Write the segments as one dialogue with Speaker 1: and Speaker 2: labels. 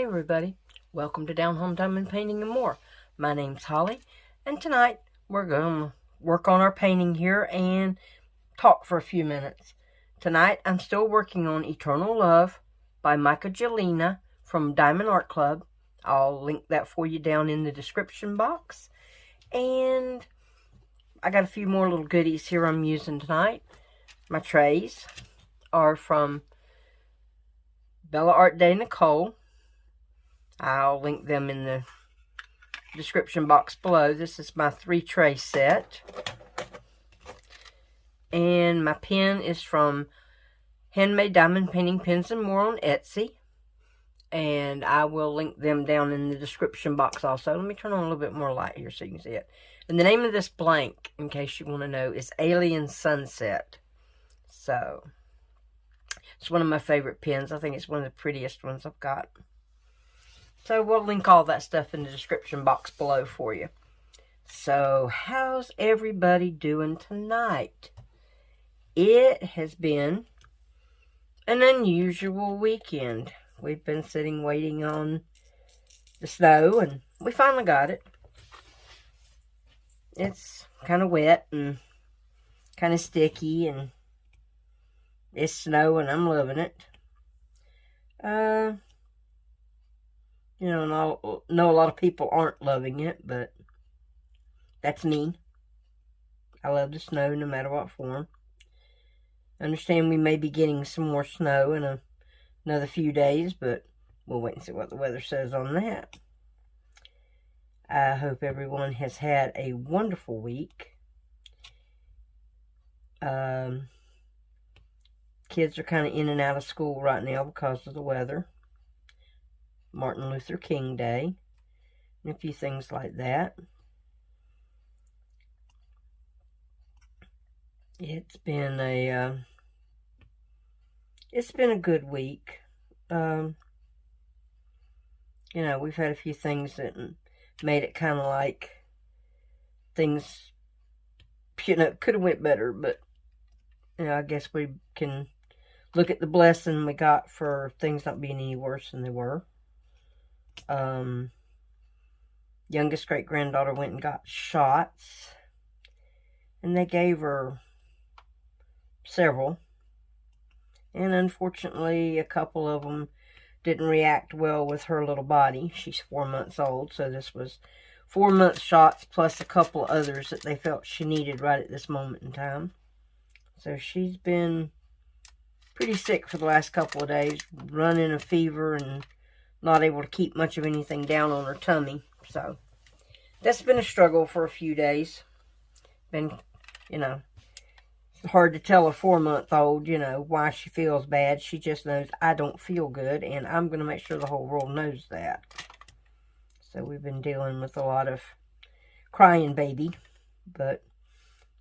Speaker 1: everybody, welcome to Down Home Time and Painting and More. My name's Holly, and tonight we're going to work on our painting here and talk for a few minutes. Tonight I'm still working on Eternal Love by Myka Jelina from Diamond Art Club. I'll link that for you down in the description box. And I got a few more little goodies here I'm using tonight. My trays are from Bella Art Day Nicole. I'll link them in the description box below. This is my 3-tray set. And my pen is from Handmade Diamond Painting Pens and More on Etsy. And I will link them down in the description box also. Let me turn on a little bit more light here so you can see it. And the name of this blank, in case you want to know, is Alien Sunset. So, it's one of my favorite pens. I think it's one of the prettiest ones I've got. So we'll link all that stuff in the description box below for you. So how's everybody doing tonight? It has been an unusual weekend. We've been sitting waiting on the snow, and we finally got it. It's kind of wet and kind of sticky, and it's snowing. I'm loving it. You know, I know a lot of people aren't loving it, but that's me. I love the snow no matter what form. I understand we may be getting some more snow in another few days, but we'll wait and see what the weather says on that. I hope everyone has had a wonderful week. Kids are kind of in and out of school right now because of the weather. Martin Luther King Day, and a few things like that. It's been a good week. You know, we've had a few things that made it kind of like things, you know, could have went better, but you know, I guess we can look at the blessing we got for things not being any worse than they were. Youngest great-granddaughter went and got shots, and they gave her several, and unfortunately a couple of them didn't react well with her little body. She's 4 months old, so this was 4-month shots plus a couple others that they felt she needed right at this moment in time. So she's been pretty sick for the last couple of days, running a fever and not able to keep much of anything down on her tummy. So that's been a struggle for a few days. Been, you know, it's hard to tell a 4-month-old, you know, why she feels bad. She just knows, I don't feel good, and I'm going to make sure the whole world knows that. So we've been dealing with a lot of crying baby, but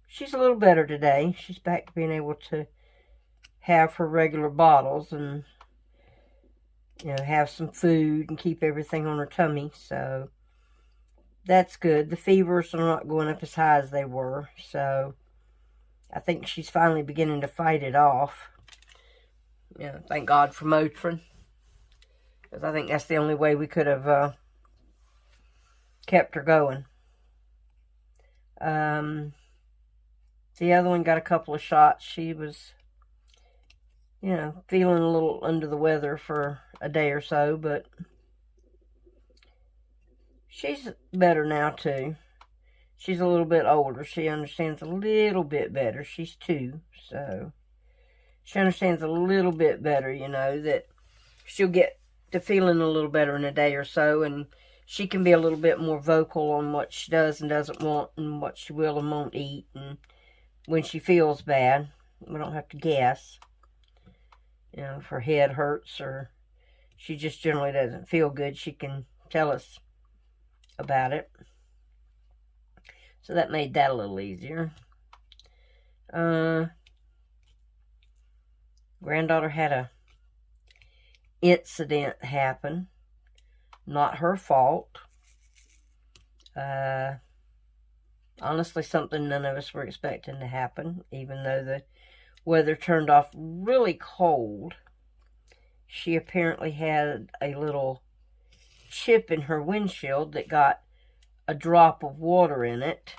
Speaker 1: she's a little better today. She's back to being able to have her regular bottles and, you know, have some food and keep everything on her tummy. So that's good. The fevers are not going up as high as they were. So I think she's finally beginning to fight it off. You know, thank God for Motrin, because I think that's the only way we could have kept her going. The other one got a couple of shots. She was, you know, feeling a little under the weather for a day or so, but she's better now too. She's a little bit older. She understands a little bit better. She's 2, so she understands a little bit better, you know, that she'll get to feeling a little better in a day or so, and she can be a little bit more vocal on what she does and doesn't want, and what she will and won't eat, and when she feels bad. We don't have to guess. You know, if her head hurts or she just generally doesn't feel good, she can tell us about it. So that made that a little easier. Granddaughter had a incident happen. Not her fault. Honestly, something none of us were expecting to happen, even though the weather turned off really cold. She apparently had a little chip in her windshield that got a drop of water in it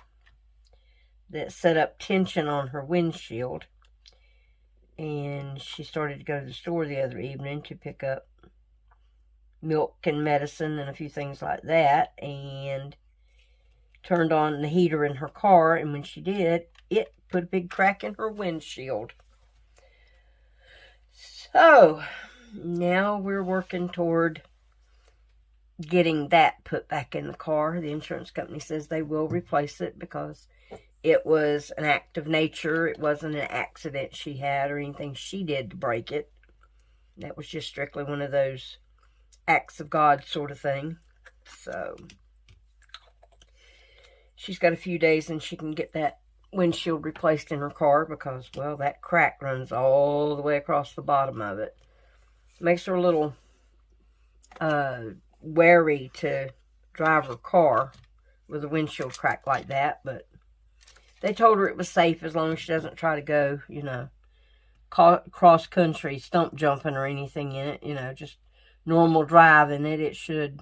Speaker 1: that set up tension on her windshield. And she started to go to the store the other evening to pick up milk and medicine and a few things like that, and turned on the heater in her car, and when she did, it put a big crack in her windshield. So now we're working toward getting that put back in the car. The insurance company says they will replace it because it was an act of nature. It wasn't an accident she had or anything she did to break it. That was just strictly one of those acts of God sort of thing. So she's got a few days and she can get that windshield replaced in her car because, well, that crack runs all the way across the bottom of it. Makes her a little wary to drive her car with a windshield crack like that, but they told her it was safe as long as she doesn't try to go, you know, cross country stump jumping or anything in it, you know, just normal driving it. It should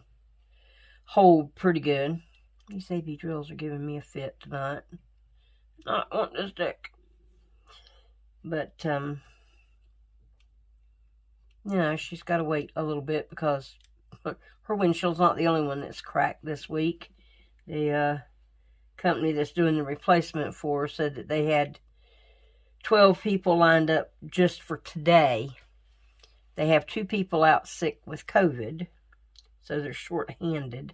Speaker 1: hold pretty good. These AB drills are giving me a fit tonight. Not wanting to stick. But, you know, she's got to wait a little bit because her windshield's not the only one that's cracked this week. The company that's doing the replacement for her said that they had 12 people lined up just for today. They have 2 people out sick with COVID, so they're short-handed.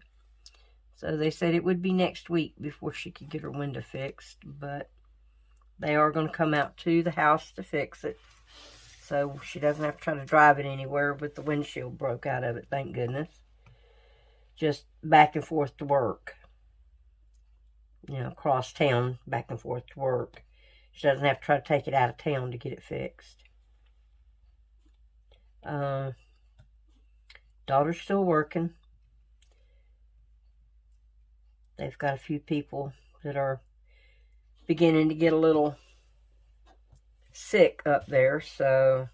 Speaker 1: So they said it would be next week before she could get her window fixed, but they are going to come out to the house to fix it, so she doesn't have to try to drive it anywhere with the windshield broke out of it, thank goodness. Just back and forth to work. You know, across town, back and forth to work. She doesn't have to try to take it out of town to get it fixed. Daughter's still working. They've got a few people that are beginning to get a little sick up there, so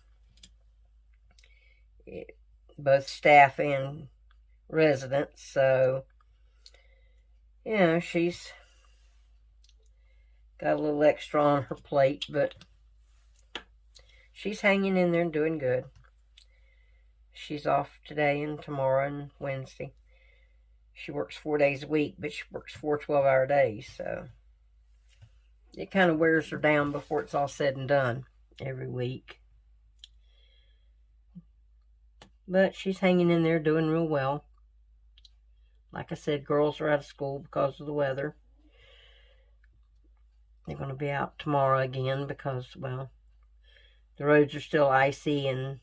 Speaker 1: both staff and residents, so you know, she's got a little extra on her plate, but she's hanging in there and doing good. She's off today and tomorrow and Wednesday. She works 4 days a week, but she works 4 12-hour days, so it kind of wears her down before it's all said and done every week. But she's hanging in there doing real well. Like I said, girls are out of school because of the weather. They're going to be out tomorrow again because, well, the roads are still icy and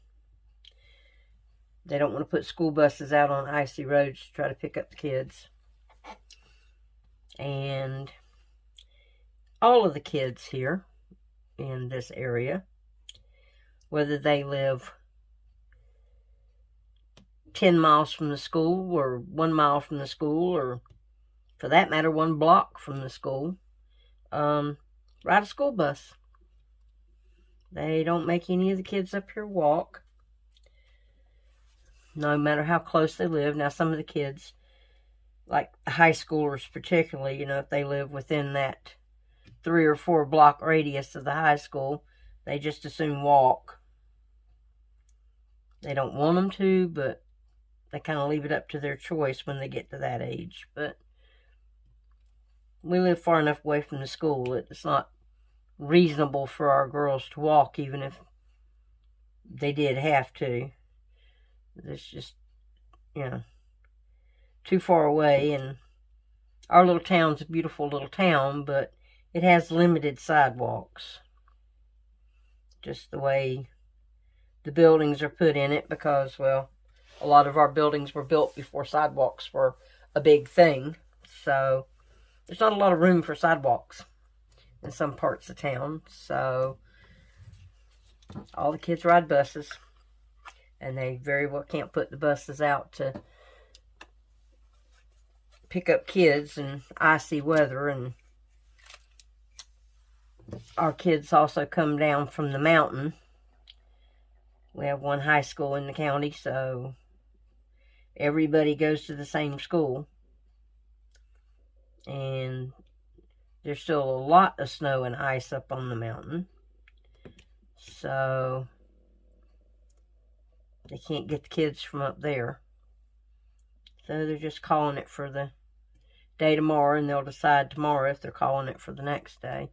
Speaker 1: they don't want to put school buses out on icy roads to try to pick up the kids. And all of the kids here in this area, whether they live 10 miles from the school or 1 mile from the school, or for that matter, 1 block from the school, ride a school bus. They don't make any of the kids up here walk, no matter how close they live. Now, some of the kids, like high schoolers particularly, you know, if they live within that 3 or 4 block radius of the high school, they just as soon walk. They don't want them to, but they kind of leave it up to their choice when they get to that age. But we live far enough away from the school. It's not reasonable for our girls to walk, even if they did have to. It's just, you know, too far away. And our little town's a beautiful little town, but it has limited sidewalks. Just the way the buildings are put in it, because, well, a lot of our buildings were built before sidewalks were a big thing. So there's not a lot of room for sidewalks in some parts of town. So all the kids ride buses, and they very well can't put the buses out to pick up kids in icy weather. And our kids also come down from the mountain. We have one high school in the county, so everybody goes to the same school. And there's still a lot of snow and ice up on the mountain. So they can't get the kids from up there. So they're just calling it for the day tomorrow, and they'll decide tomorrow if they're calling it for the next day.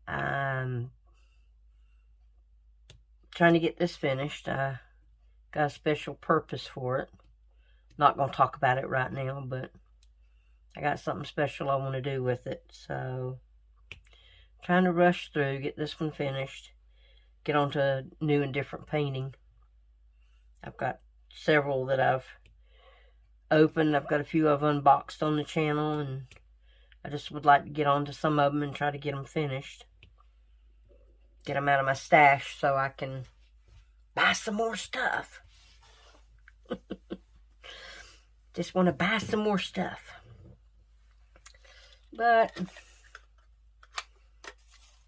Speaker 1: I'm trying to get this finished. I got a special purpose for it. Not going to talk about it right now, but I got something special I want to do with it. So, trying to rush through, get this one finished, get on to new and different painting. I've got several that I've opened. I've got a few I've unboxed on the channel, and I just would like to get on to some of them and try to get them finished. Get them out of my stash so I can buy some more stuff. Just want to buy some more stuff. But,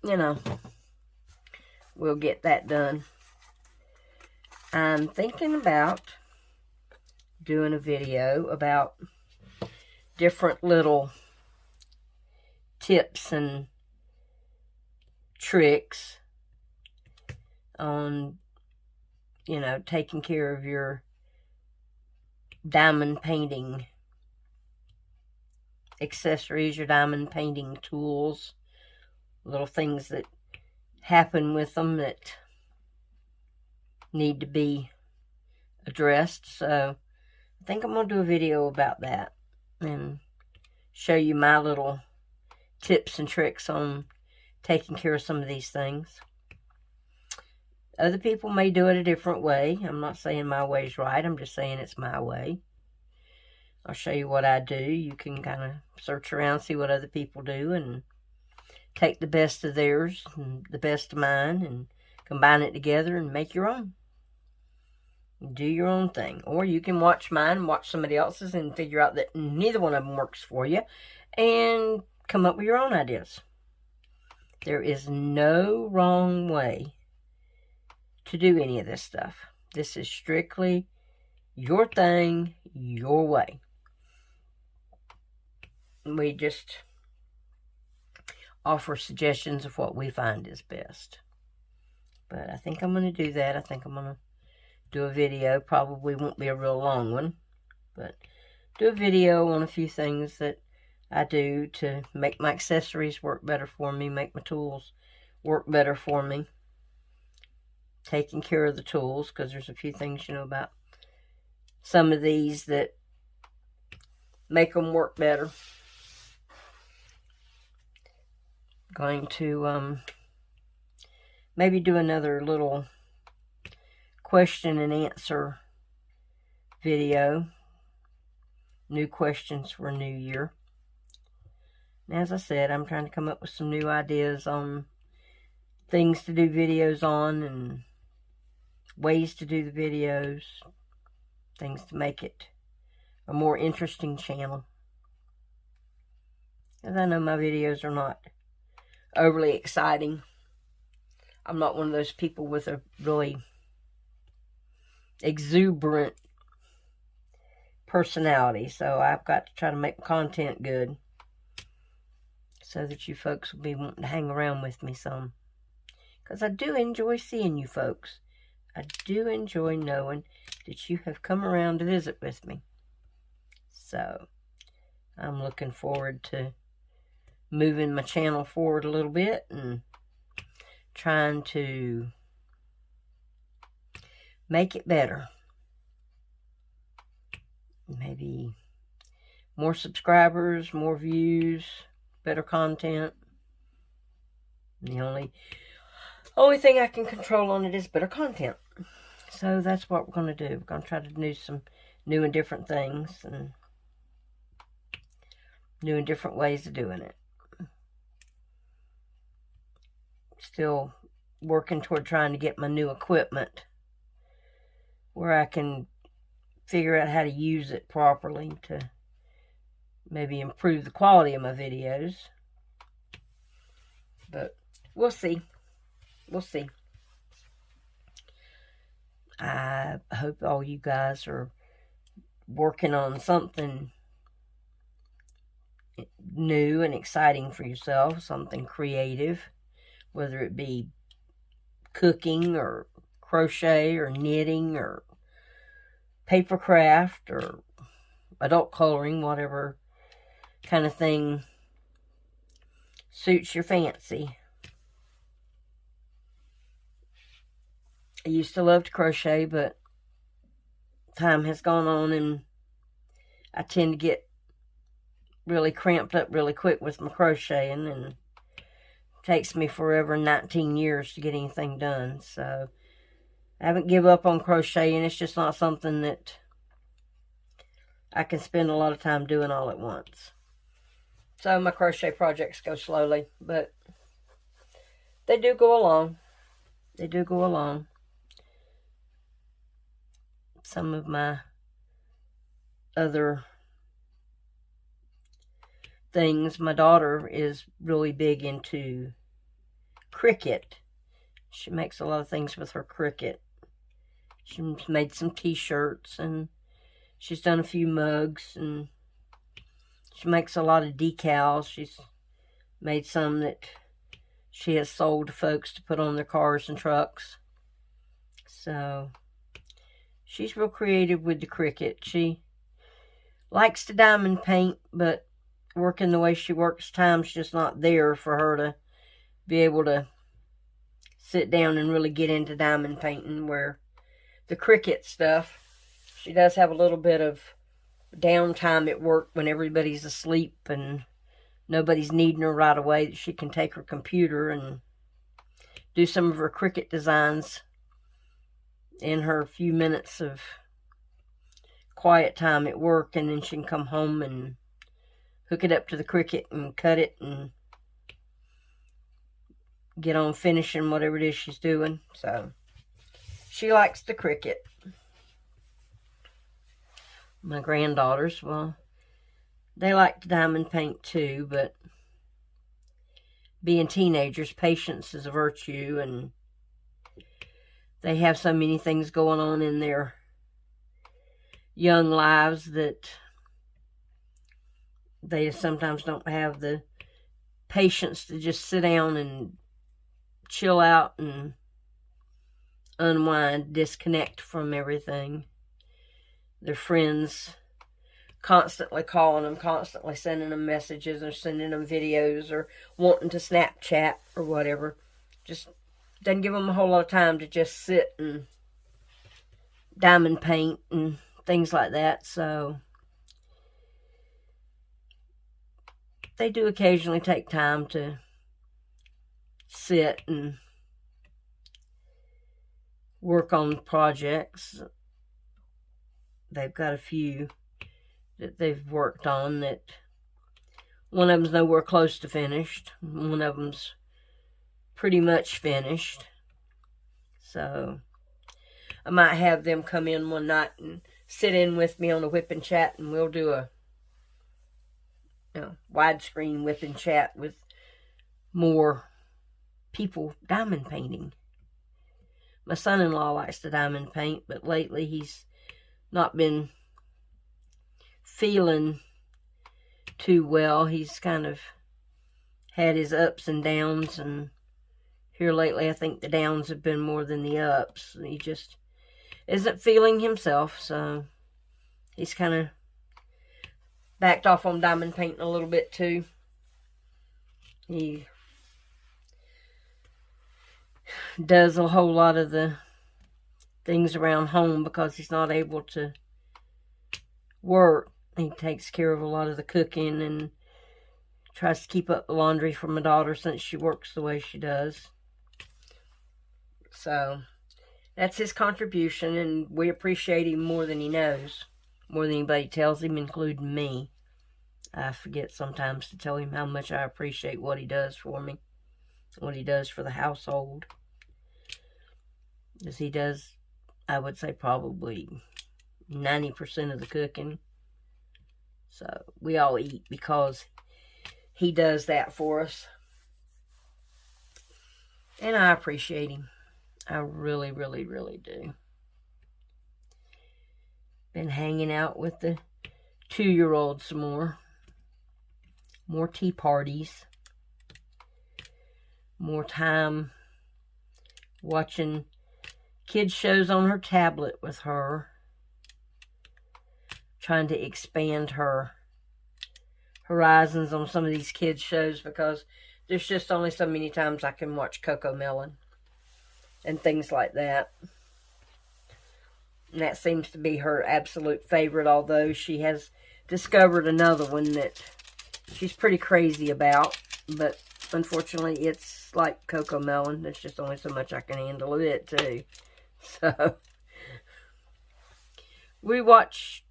Speaker 1: you know, we'll get that done. I'm thinking about doing a video about different little tips and tricks on, you know, taking care of your diamond painting accessories, your diamond painting tools, little things that happen with them that need to be addressed. So I think I'm going to do a video about that and show you my little tips and tricks on taking care of some of these things. Other people may do it a different way. I'm not saying my way's right. I'm just saying it's my way. I'll show you what I do. You can kind of search around, see what other people do, and take the best of theirs and the best of mine and combine it together and make your own. Do your own thing. Or you can watch mine, watch somebody else's, and figure out that neither one of them works for you and come up with your own ideas. There is no wrong way to do any of this stuff. This is strictly your thing, your way. We just offer suggestions of what we find is best. But I think I'm going to do that. I think I'm going to do a video. Probably won't be a real long one, but do a video on a few things that I do to make my accessories work better for me, make my tools work better for me. Taking care of the tools, because there's a few things, you know, about some of these that make them work better. Going to maybe do another little question and answer video. New questions for a new year. And as I said, I'm trying to come up with some new ideas on things to do videos on and ways to do the videos, things to make it a more interesting channel. As I know my videos are not overly exciting. I'm not one of those people with a really exuberant personality, so I've got to try to make my content good so that you folks will be wanting to hang around with me some. Because I do enjoy seeing you folks. I do enjoy knowing that you have come around to visit with me. So, I'm looking forward to moving my channel forward a little bit and trying to make it better. Maybe more subscribers, more views, better content. The only thing I can control on it is better content. So that's what we're going to do. We're going to try to do some new and different things and new and different ways of doing it. Still working toward trying to get my new equipment where I can figure out how to use it properly to maybe improve the quality of my videos. But we'll see. We'll see. I hope all you guys are working on something new and exciting for yourself, something creative, whether it be cooking or crochet or knitting or paper craft or adult coloring, whatever kind of thing suits your fancy. I used to love to crochet, but time has gone on and I tend to get really cramped up really quick with my crocheting, and it takes me forever, 19 years to get anything done. So I haven't given up on crocheting. It's just not something that I can spend a lot of time doing all at once. So my crochet projects go slowly, but they do go along. They do go along. Some of my other things, my daughter is really big into Cricut. She makes a lot of things with her Cricut. She's made some t-shirts, and she's done a few mugs, and she makes a lot of decals. She's made some that she has sold to folks to put on their cars and trucks. So she's real creative with the Cricut. She likes to diamond paint, but working the way she works, time's just not there for her to be able to sit down and really get into diamond painting, where the Cricut stuff, she does have a little bit of downtime at work when everybody's asleep and nobody's needing her right away, that she can take her computer and do some of her Cricut designs in her few minutes of quiet time at work, and then she can come home and hook it up to the Cricut and cut it and get on finishing whatever it is she's doing. So she likes the Cricut. My granddaughters, well, they like to diamond paint too, but being teenagers, patience is a virtue, and they have so many things going on in their young lives that they sometimes don't have the patience to just sit down and chill out and unwind, disconnect from everything. Their friends constantly calling them, constantly sending them messages or sending them videos or wanting to Snapchat or whatever. Just doesn't give them a whole lot of time to just sit and diamond paint and things like that. So they do occasionally take time to sit and work on projects. They've got a few that they've worked on that one of them's nowhere close to finished. One of them's pretty much finished. So I might have them come in one night and sit in with me on a WIP and Chat, and we'll do a widescreen WIP and Chat with more people diamond painting. My son-in-law likes to diamond paint, but lately he's not been feeling too well. He's kind of had his ups and downs, and here lately I think the downs have been more than the ups. He just isn't feeling himself, so he's kind of backed off on diamond painting a little bit too. He does a whole lot of the things around home because he's not able to work. He takes care of a lot of the cooking and tries to keep up the laundry for my daughter since she works the way she does. So that's his contribution, and we appreciate him more than he knows, more than anybody tells him, including me. I forget sometimes to tell him how much I appreciate what he does for me, what he does for the household. Because he does, I would say, probably 90% of the cooking. So we all eat because he does that for us. And I appreciate him. I really, really, really do. Been hanging out with the 2-year-old some more. More tea parties. More time watching kids shows on her tablet with her. Trying to expand her horizons on some of these kids shows, because there's just only so many times I can watch CoComelon and things like that. And that seems to be her absolute favorite, although she has discovered another one that she's pretty crazy about. But unfortunately, it's like CoComelon. There's just only so much I can handle of it, too. So, we watch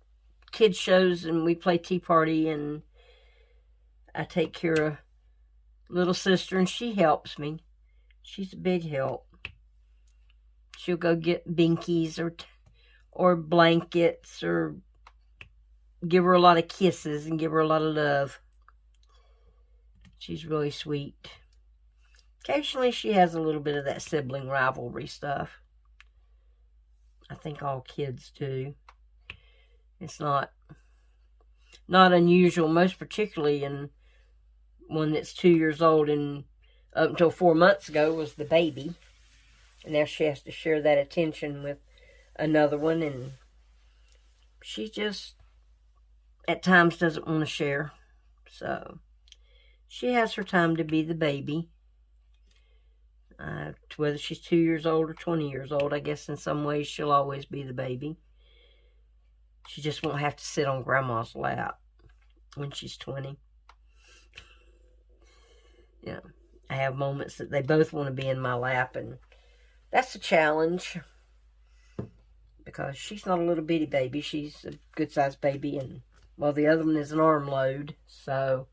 Speaker 1: kids shows and we play Tea Party, and I take care of little sister, and she helps me. She's a big help. She'll go get binkies or blankets, or give her a lot of kisses and give her a lot of love. She's really sweet. Occasionally she has a little bit of that sibling rivalry stuff. I think all kids do. It's not unusual, most particularly in one that's 2 years old, and up until 4 months ago was the baby. And now she has to share that attention with another one, and she just at times doesn't want to share. So she has her time to be the baby. Whether she's 2 years old or 20 years old, I guess in some ways she'll always be the baby. She just won't have to sit on Grandma's lap when she's 20. Yeah, I have moments that they both want to be in my lap, and that's a challenge, because she's not a little bitty baby. She's a good-sized baby, and, well, the other one is an arm load, so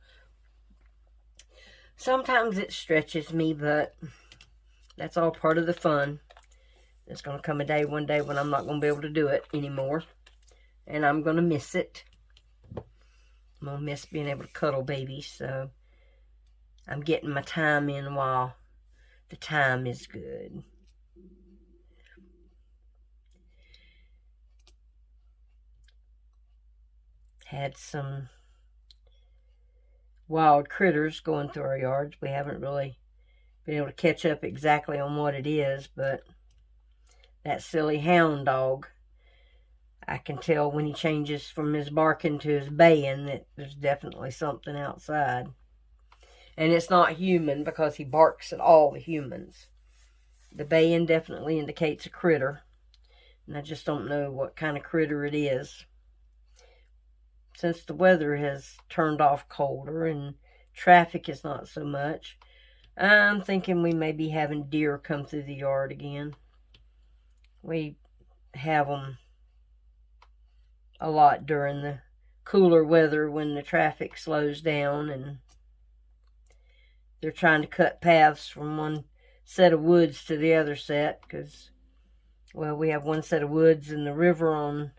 Speaker 1: sometimes it stretches me, but that's all part of the fun. There's going to come one day when I'm not going to be able to do it anymore, and I'm going to miss it. I'm going to miss being able to cuddle babies, so I'm getting my time in while the time is good. Had some wild critters going through our yards. We haven't really been able to catch up exactly on what it is, but that silly hound dog, I can tell when he changes from his barking to his baying that there's definitely something outside. And it's not human, because he barks at all the humans. The baying definitely indicates a critter, and I just don't know what kind of critter it is. Since the weather has turned off colder and traffic is not so much, I'm thinking we may be having deer come through the yard again. We have them a lot during the cooler weather when the traffic slows down, and they're trying to cut paths from one set of woods to the other set, because, well, we have one set of woods and the river on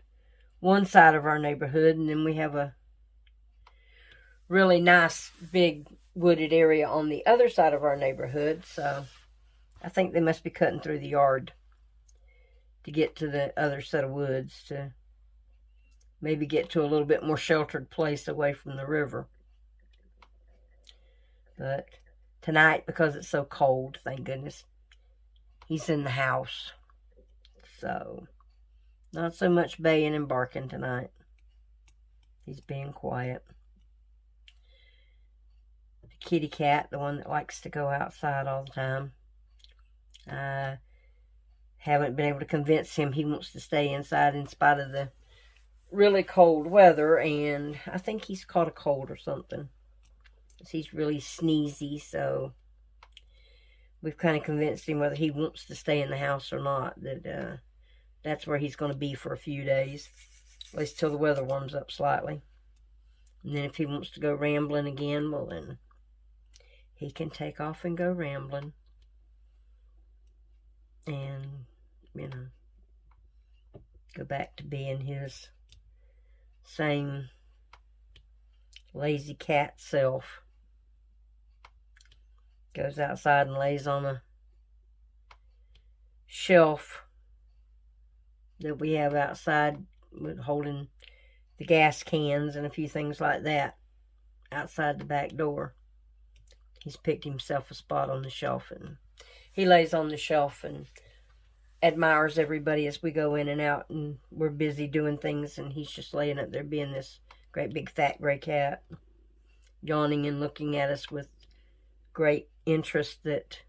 Speaker 1: one side of our neighborhood, and then we have a really nice big wooded area on the other side of our neighborhood. So I think they must be cutting through the yard to get to the other set of woods, to maybe get to a little bit more sheltered place away from the river. But tonight, because it's so cold, thank goodness, he's in the house. So not so much baying and barking tonight. He's being quiet. The kitty cat, the one that likes to go outside all the time, I haven't been able to convince him he wants to stay inside in spite of the really cold weather, and I think he's caught a cold or something. He's really sneezy, so we've kind of convinced him, whether he wants to stay in the house or not, that that's where he's going to be for a few days, at least till the weather warms up slightly. And then if he wants to go rambling again, well, then he can take off and go rambling. And, go back to being his same lazy cat self. Goes outside and lays on a shelf that we have outside holding the gas cans and a few things like that outside the back door. He's picked himself a spot on the shelf, and he lays on the shelf and admires everybody as we go in and out, and we're busy doing things, and he's just laying up there being this great big fat gray cat, yawning and looking at us with great interest that,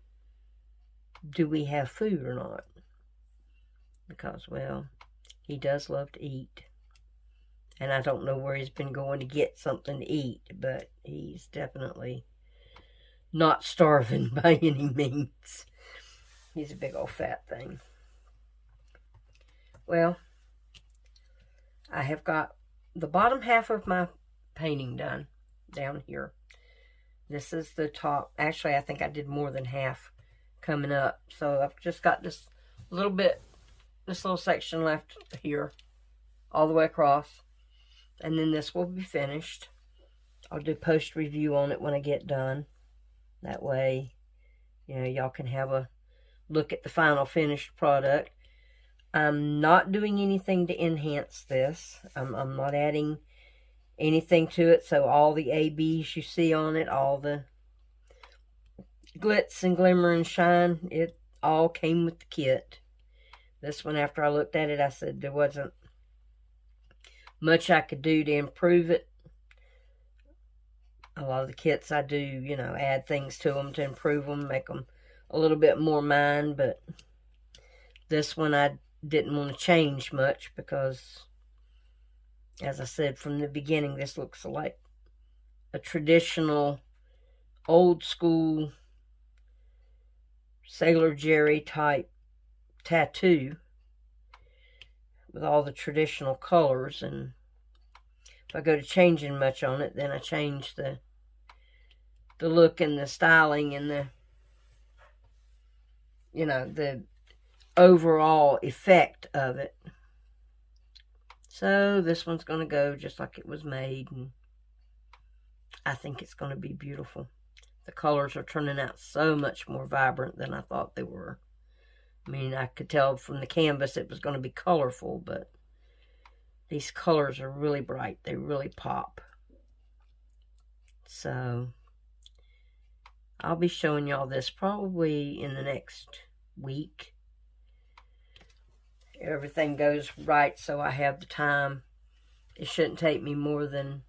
Speaker 1: do we have food or not? Because, well, he does love to eat. And I don't know where he's been going to get something to eat, but he's definitely not starving by any means. He's a big old fat thing. Well, I have got the bottom half of my painting done down here. This is the top. Actually, I think I did more than half coming up. So I've just got this little bit, this little section left here, all the way across. And then this will be finished. I'll do post review on it when I get done. That way, you know, y'all can have a look at the final finished product. I'm not doing anything to enhance this. I'm not adding anything to it. So all the ABs you see on it, all the glitz and glimmer and shine, it all came with the kit. This one, after I looked at it, I said there wasn't much I could do to improve it. A lot of the kits I do, you know, add things to them to improve them, make them a little bit more mine, but this one I didn't want to change much because, as I said from the beginning, this looks like a traditional, old school Sailor Jerry type tattoo with all the traditional colors, and if I go to changing much on it, then I change the look and the styling and the, you know, the overall effect of it. So this one's going to go just like it was made, and I think it's going to be beautiful. The colors are turning out so much more vibrant than I thought they were. I mean, I could tell from the canvas it was going to be colorful, but these colors are really bright. They really pop. So I'll be showing y'all this probably in the next week. Everything goes right, so I have the time. It shouldn't take me more than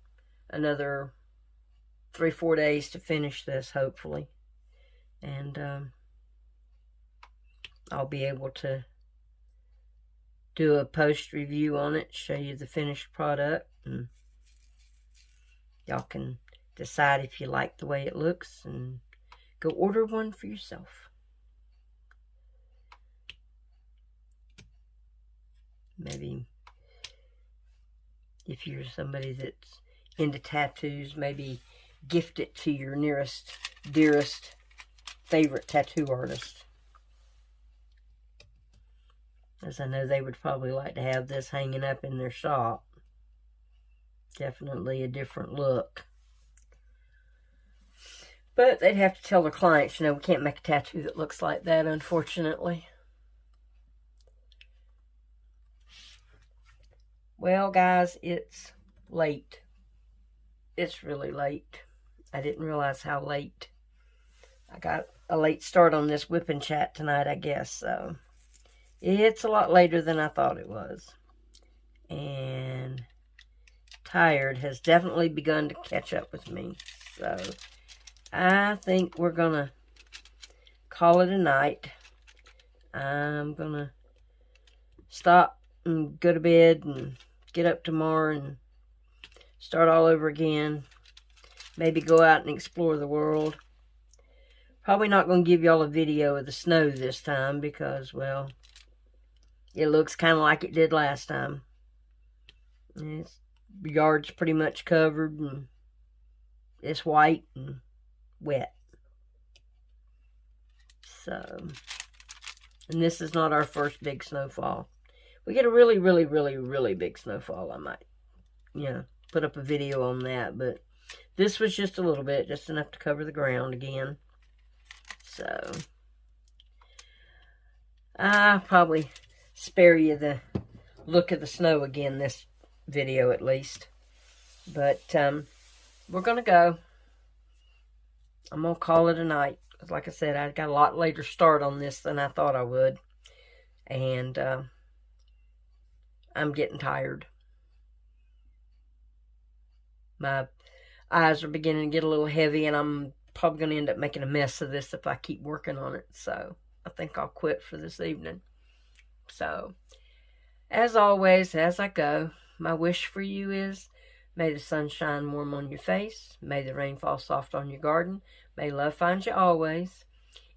Speaker 1: another 3-4 days to finish this, hopefully. And I'll be able to do a post review on it, show you the finished product, and y'all can decide if you like the way it looks and go order one for yourself. Maybe if you're somebody that's into tattoos, maybe gift it to your nearest, dearest, favorite tattoo artist. As I know they would probably like to have this hanging up in their shop. Definitely a different look. But they'd have to tell their clients, you know, we can't make a tattoo that looks like that, unfortunately. Well, guys, it's late. It's really late. I didn't realize how late. I got a late start on this WIP and Chat tonight, I guess, so it's a lot later than I thought it was. And tired has definitely begun to catch up with me. So I think we're going to call it a night. I'm going to stop and go to bed and get up tomorrow and start all over again. Maybe go out and explore the world. Probably not going to give y'all a video of the snow this time because, well, it looks kind of like it did last time. The yard's pretty much covered and it's white and wet. So, and this is not our first big snowfall. We get a really, really, really, really big snowfall, I might, you know, put up a video on that. But this was just a little bit, just enough to cover the ground again. So, I'll probably spare you the look at the snow again this video at least. But we're going to go. I'm going to call it a night. Like I said, I got a lot later start on this than I thought I would. And I'm getting tired. My eyes are beginning to get a little heavy, and I'm probably going to end up making a mess of this if I keep working on it. So I think I'll quit for this evening. So, as always, as I go, my wish for you is, may the sun shine warm on your face. May the rain fall soft on your garden. May love find you always.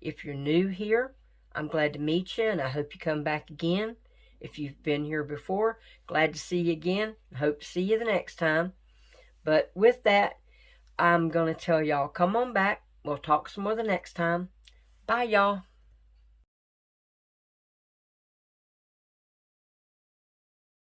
Speaker 1: If you're new here, I'm glad to meet you, and I hope you come back again. If you've been here before, glad to see you again. I hope to see you the next time. But with that, I'm going to tell y'all, come on back. We'll talk some more the next time. Bye, y'all.